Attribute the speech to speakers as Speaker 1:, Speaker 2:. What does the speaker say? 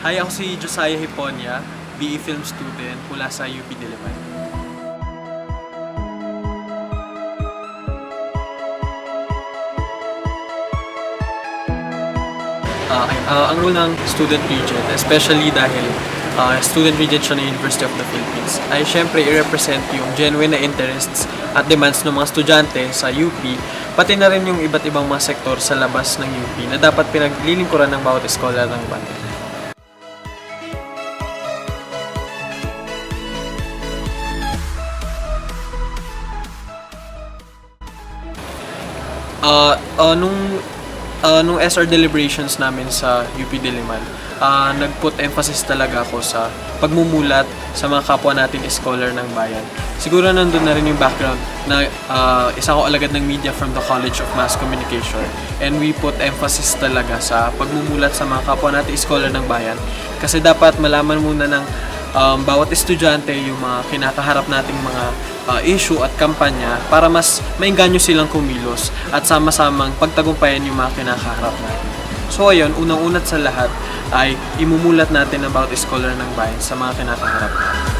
Speaker 1: Hi, ako si Josiah Hiponia, BE Film student mula sa UP Diliman. Ang role ng student regent, especially dahil student regent siya ng University of the Philippines, ay syempre i-represent yung genuine na interests at demands ng mga estudyante sa UP, pati na rin yung iba't ibang mga sektor sa labas ng UP na dapat pinaglilingkuran ng bawat eskolar ng bansa. Nung SR deliberations namin sa UP Diliman, nag-put emphasis talaga ako sa pagmumulat sa mga kapwa natin scholar ng bayan. Siguro nandun na rin yung background na isa ko alagad ng media from the College of Mass Communication, and we put emphasis talaga sa pagmumulat sa mga kapwa natin scholar ng bayan kasi dapat malaman muna ng bawat estudyante yung mga kinakaharap nating mga issue at kampanya para mas maengganyo silang kumilos at sama-samang pagtagumpayan yung mga kinakaharap natin. So ayun, unang-unat sa lahat ay imumulat natin ang bawat scholar ng bayan sa mga kinakaharap natin.